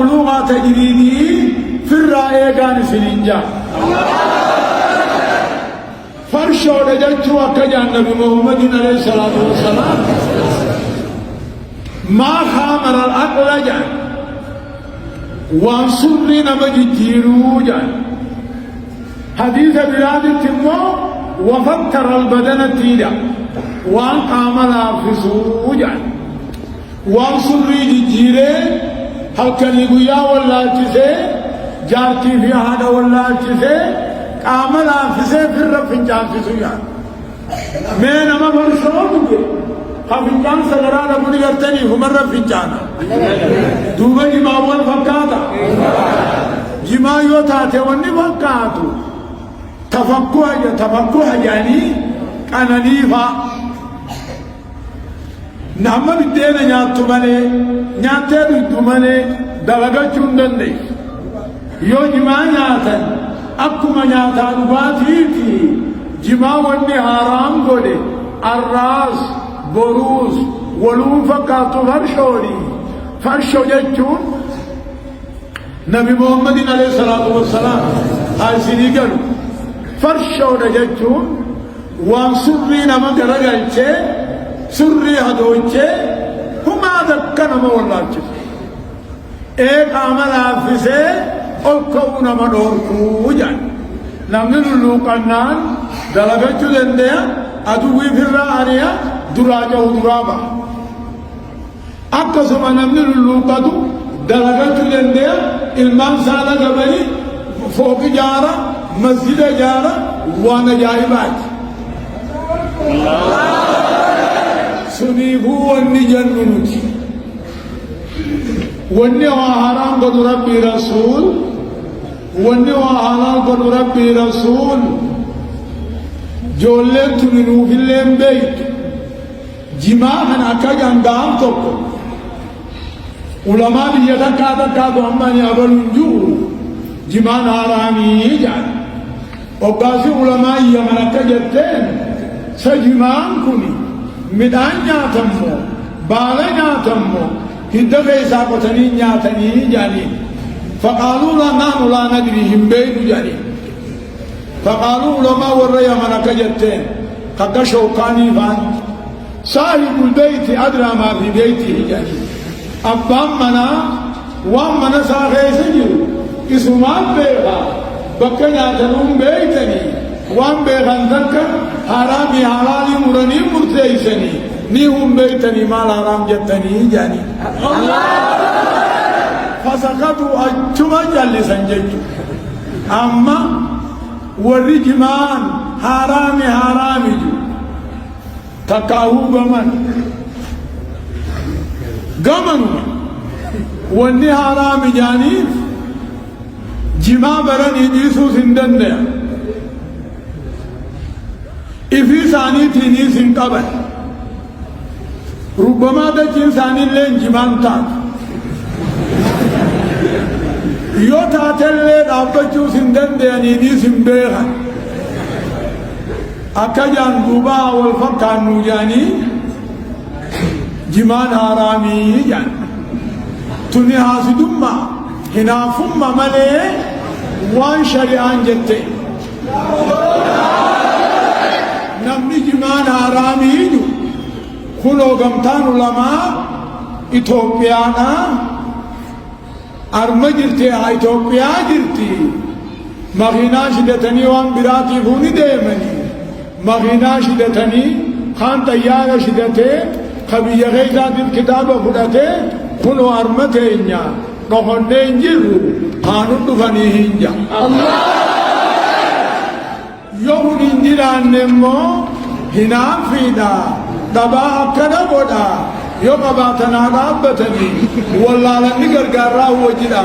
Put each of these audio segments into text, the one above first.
بلوغا تجريدي في الرأي كان سننجا فرشو رجلتو أكجان نبي محمد عليه الصلاة والسلام ما خامر الأقل جان وانصرنا مجتيرو جان حديث بلاد التمو وفكر البدن تيدا وان قام لافسو جان وانصري جيري هل كان يقويا ولا تسي جارتي في هذا ولا تسي قام لافسي في الرفنجان تسو جان مين اما فرشوك خفنجان سلرانا بني قرتني هم الرفنجانا دوبا جماع والفقاتا جماع يوتاتي وني فقاتو تفقه يعني كان نيفا نعم بدينا نياتو مالي نياتو بدو مالي دلغا چوندن دي يو جماع نياتا اكما نياتا نباتيتي جماع وني حرام قولي الراس بروز ولون فقاتو فرشو جيچون نبي محمد عليه الصلاة والسلام هاي سيدي قالوا فرشو جيچون وان سرينا مقرر جيچه سري هدوچه هما ذكنا مولاچه ایک عمل حافظه اکونا مدورکو جان نمن لوقنان دلغچو دندیا ادوی فراریا دراجو درابا اقسم نمن لوقدو دلغچو دندیا المان سالا قبلی فوق جارا مسجد جارا وانا جائبات سنيبو واني جننوتي واني وحرام قد ربي رسول واني وحلال قد ربي رسول جولت منو في الليم بيت جماعا اكا جندام توقو علماء بيتكا أماني أبلنجو جمان حرامي جان وقاسي علماء يمنك جتين سجمان كني مدان نياتمو بالا نياتمو هدف إساقتني نياتني جاني فقالوا لا نحن لا ندري هم بين جاني فقالوا لما ور يمنك جتين قد شوقاني فان صاحب البيت أدرى ما في بيته جاني أبام منا وام منا ساخي سجل اسمان بيغا بكنا تنوم بيتني وام بيغان ذكر حرامي حلالي مرني مرتيسني نيهم بيتني مال حرام جتني جاني فسقطوا أجتما جلسا جيتو أما والرجمان حرامي جو تكاهو غمن واني حرامي جانيف جما برني جيسو سندن دیا افی ثانی تینی سن قبل ربما دچین ثانی لین جمان تات یو تاتل لین آبچو سندن دیا نینی سن بیغن اکا جان دوبا والفقان نو جانی جمان حرامي جان تني حاسدما هنافما ملي وان شريعان جتي نمني جمان حرامي جو كنو غمتان علماء إثيوبيانا أرمى جرتي إثيوبيا جرتي مغينا شدتني وان براتي فوني ديمني مغينا شدتني خان طيارة شدتي خبيا غيزات الكتاب فدته كنو أرمتينيا نخونين جرو خانون دفنيهنجا الله يوم إنجران نمو هنا فيدا دبا أكنا بودا يوم أباتنا رابطني والله لنقر قرأ وجدا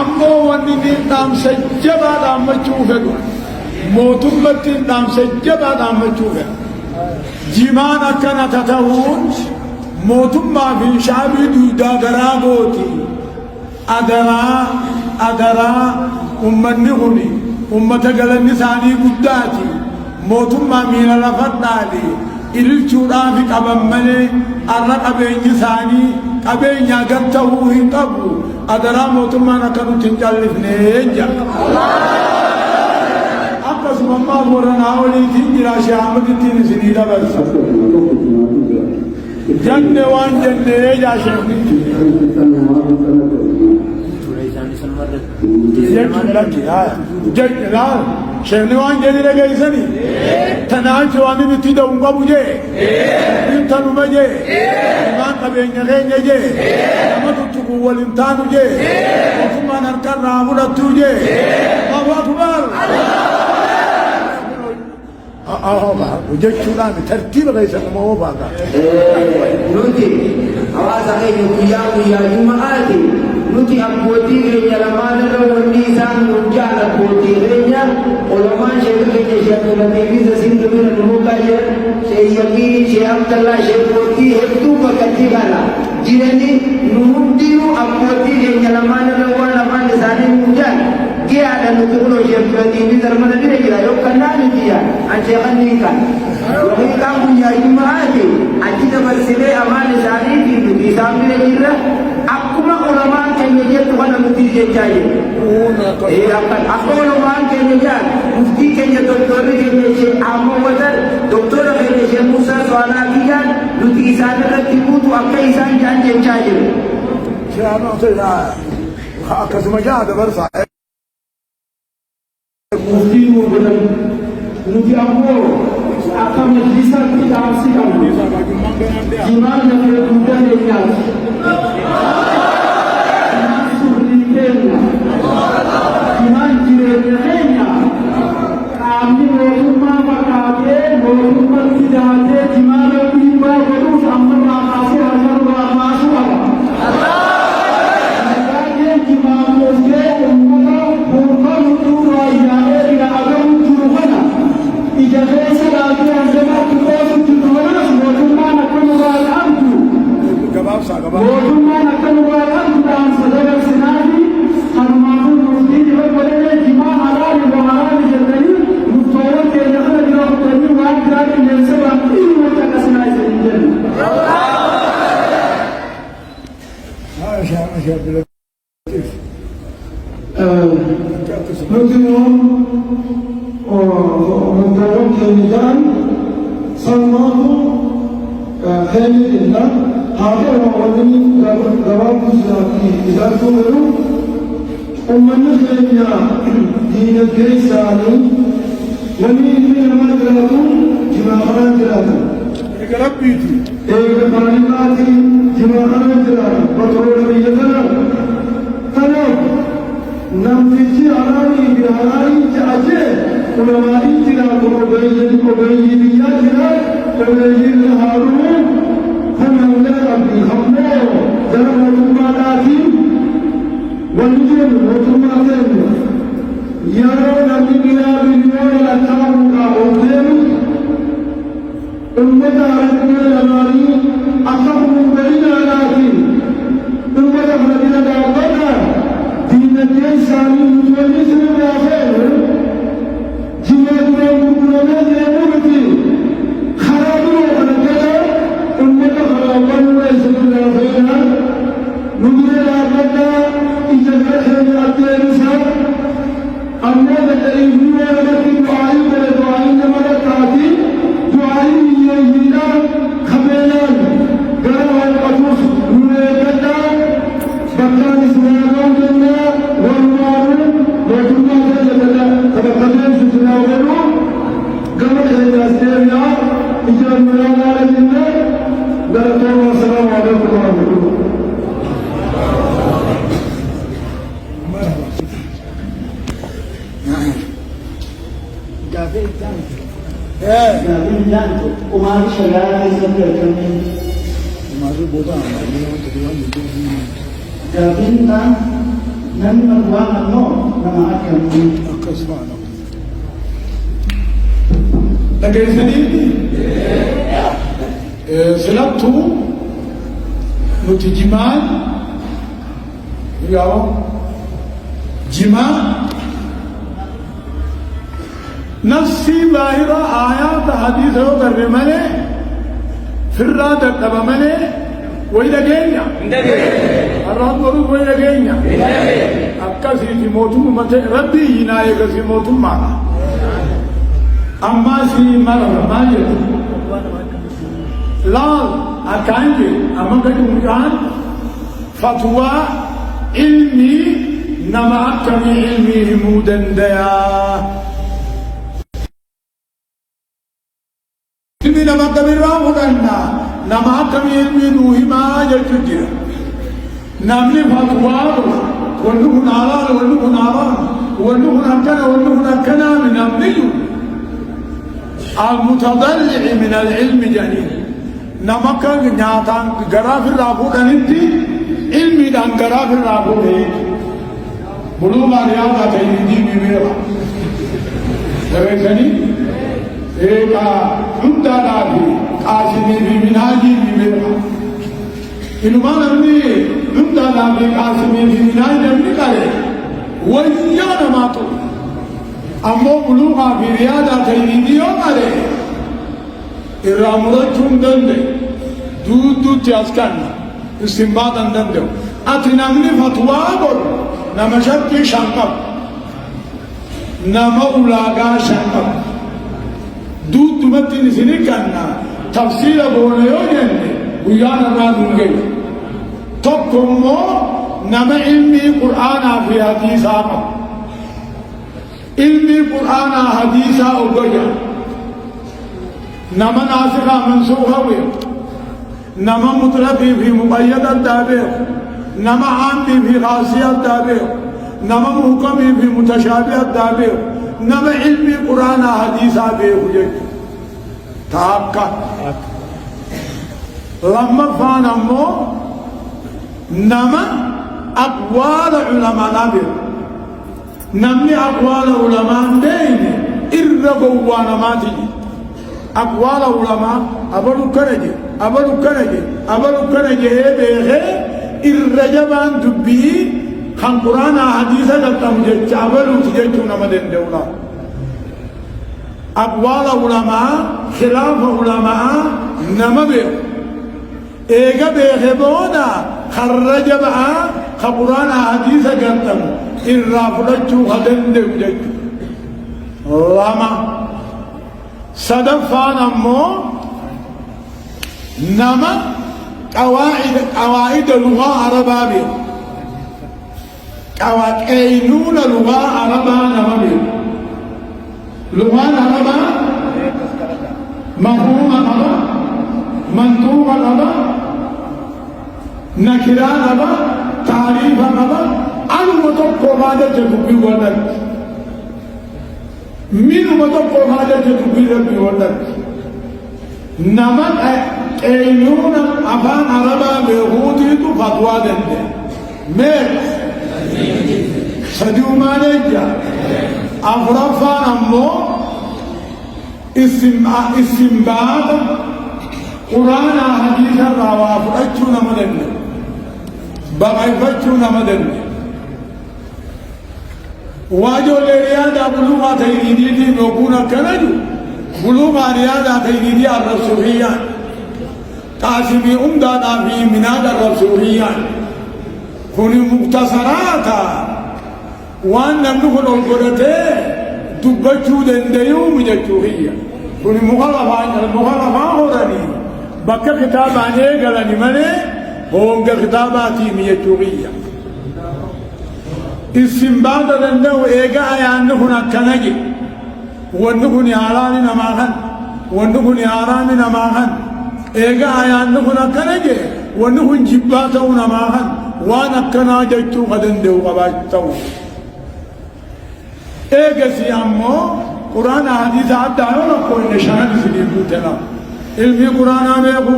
أمو ونين دام سجبا دام مچوفه موتمتين دام سجبا دام مچوفه جمان أكنا تتهون موتما في شعبي دودا غرابوتي أدرا أمني غني أمتا قلن ثاني قداتي موتما من لفتالي إلتشورا في قبمني الرقبين ثاني qabeenya gatta'uu hin qabu adaraa mootummaan akka nuti hin callifnee jedha. Akkasuma ammaa Booranaa oliitiin jira Sheekh Ahmadittiin isinii dabarsa. Janne waan jennee yaa Sheekh. Sheekni waan jedhi dhageessanii tanaachi waan inni itti da'uun qabu jee intaluma jee ilmaan qabeenya keenya jee nama tuttuquu waliin taanu jee mootummaan harkarraa fudhattuu jee Allahu Akbar jechuudhaan tartiiba keessa nama oobaaga nuti hawaasa keenya guyyaa juma'aati nuti abbootii keenya lamaan irra wanni isaan nurjaan abbootii keenya ulamaan sheekh keenya Sheekh Abdulaziz Sindumina Numukaa jedhan Sheekh Yaqiin Sheekh Abdallah Sheekh Bootii hedduu bakkatti kana jiranii nu hundinuu abbootii keenya lamaan irra waan afaan isaanii nurjaan giyaadha nuti kunoo Sheekh Abdulaziz armana bira jira yookaan naani jira an sheekhanni kan yookiin kaan guyyaa juma'aati achi dabarsinee afaan isaaniitiin nuti isaan bira jirra akkuma ulamaan keenya jettu kana nuti jechaa jiru. Akkuma ulamaan keenya jedhan muftii keenya doktorri keenya Sheekh Ahmad Watan doktora keenya Sheekh Musaa Soalaa Kiyyaan nuti isaan irratti buutu akka isaan jedhan jechaa jiru. Akkasuma jaa dabarsa. Muftii nuugunan nuti ammoo akka majlisaatti dhaabsi qabnu jimaan lafee guddaa keenyaati. Jimaan jireenya keenya qaamni mootummaa fakkaatee mootummaatti daatee jimaa rabbii baa godhuuf amma raakaasee harkarraa baasuu qaba. Baay'een jimaa moofee uummata buufaa hunduu raayyaa'ee bira agamu jiru kana ija keessa laatee hanjamaatti qoosu jiru kanas mootummaan akka nurraa dhaamtu. Mootummaan akka nurraa dhaamtu dhaamsa dabarsinaafi hanumaafuu murtii dibagolee jimaa halaali wa halaali jedhanii murtoowwan keenya kana bira fudhanii waan biraa qilleensa baattii wanta akkasinaa isanii jenna. Nuti murtoowwan keenya jedhan salmaatu heelidinna haa ta'u wanni gabaabduusaatti ilaaltuu jiru ummanni keenya diinagdee isaanii wanni inni nama jiraatu jimaa kanaan jiraatan. Eega rabbiiti. Eega maaliqaati jimaa kanaan jiraatan bakka biyya kana. Kanaaf namtichi halaanii fi halaanii ja'atee ulamaa'ii jiraatu ogeeyyii biyyaa jira ogeeyyiin haaruu kanallee qabdi ammoo gara mootummaadhaatiin wanni jennu mootummaa keenya yeroo namni biraa biliyoona lakkaa'uudhaaf ol deemu ummata harkee lamaanii akka humnaalaatiin ummata kana bira dhaabbata diinagdee isaanii nuti sirraa feenu jimaa duraan gurguramee deemuu miti karaa duroo kana jala ummata kanaawwan sirraa feena nu bira dhaabbata ija keenya adeemsa ammoo dadhabiin irratti du'aayii godhe du'aayii nama rakkaati du'aayii hiyyeeyyiidha kabeelaan gara waaqatuuf nu eeggadha bakkaan islaamaa jenna walmaaru mootummaa keenya kabakkabeessu sinaa godhu gama keenyaas deemnaa ijaan muraanaadha jenne gara tooma assalaamu alaikum warahmatullah. Gavin Janto, Umar Shagara is the person. Gavin nan magwana no nama akan dhageessanii filattuu nuti jimaan yoo jimaa نفسي ظاهرة آيات حديثة وقرر ملي فرادة تبا ملي وإذا جينا الرب وإذا جينا أكاسي في موتم متى ربي ينايك في موتم معنا أما سي مرة ما يدري لا أكانجي أما كجمعان فتوى علمي نما أكمل علمي همودن ديا علمي نما كمل راودنا نما أكمل علمي نوهي ما يجدر نملي فتوى ونوه ناران ونوه ناران ونوه نكنا ونوه نكنا من نملي المتضلع من العلم جنين نما كان نياتان غراف الرابودن انتي علمي دان غراف الرابودن بلوغ رياضة تيجي بميرا لكنني إيكا عمدا لابي قاسمي بمناجي بميرا إنما نمني عمدا لابي قاسمي بمناجي بميرا ويانا ماتو أمو بلوغ في رياضة تيجي يوم عليه الرامرة جندن دود تياسكان استنباط عندهم أتنامني فتوى أقول نمشت شنقب نمولاغا شنقب دود دمتين سنكنا تفسير بوليو يني ويانا نادونجي تقومو نما علمي قرآن في حديث آقب علمي قرآن حديث أقويا نما ناسخة منسوخة ويا نما مطلقي في مقيد التابع نما عامي في خاصية التابع نما محكمي في متشابه التابع نما علمي قرآن حديثة بيه تاكا لما فانمو نما أقوال علماء نابع نمني أقوال علماء بين إرغوا ونماتي أقوال علماء أبلو كنجي بيه الرجبان دبي خان قرآن حديثة جبتم جيش أبلو تجيشو نمدن دولا أقوال علماء خلاف علماء نمبه إيغا بيه بودا خرجب قرآن حديثة جبتم الرافلتشو خدن دوجيش لما صدفان أمو نما قواعد اللغة عربية قانون اللغة عربية لغة عربية مفهوم عربية منطوق عربية نكرة عربية تعريف عربية أنا متوقع هذا تبقي ولد من متوقع هذا تبقي ولد نمط قانون أفان عربا بيهودي تو فتوى دنده مير سديو مالجا أفرفان أمو استنباط قرآن حديث الرواف أجو نمدن بغي فجو نمدن واجو لرياضة بلوغة تيريدي نوكونا كنجو بلوغ رياضة تيجي الرسوليان قاسمي أمدادا في مناد الرسوليان كوني مختصرات وان نمنخل القرطة دبجو دنديو مججوهية كوني مخالفة هوراني بكا كتابان ايقلاني مني هونغ كتاباتي مججوهية استنباط دندو ايقا ايان نخنا كنجي ونخني حلال نماهن ونخني حرام نماهن إيجا آيان نخنا كنجي ونخن جباته نماهن وانا كنا جيتو غدن دو غباجتو إيجا سيامو قرآن حديث عبدا يونا كوي نشان سليبو تنا علمي قرآن بيخو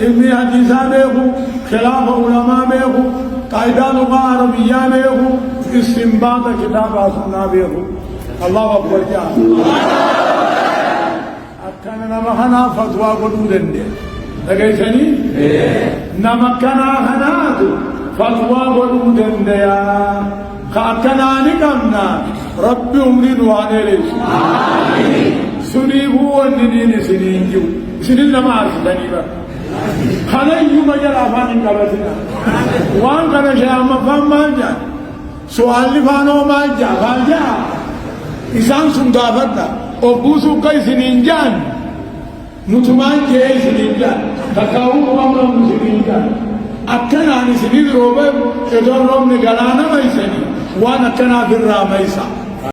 علمي حديث بيخو خلاف علماء بيخو قاعدة لغة عربية بيخو استنباط كتاب سنة بيخو الله أكبر جاء أكنا نمخنا فتوى قدودن دي لقيتني؟ نمكنا خنات فتوى قدودن دي خاكنا نكمنا ربي أمري دواني ليس سنيبو وننين سنين جو سنين لما أرسلني با خلي يوم جرى فان قبتنا وان كان شيء ما فهم ما جاء سؤال فانو ما جاء فجاء إنسان سندافرنا أبوسو كيس نينجان نتمان كيس نينجان تكاو أمر مسلمين أكنا نسنيد روبه إدور روم نجالانا ما يسني وانا كنا في الراميسا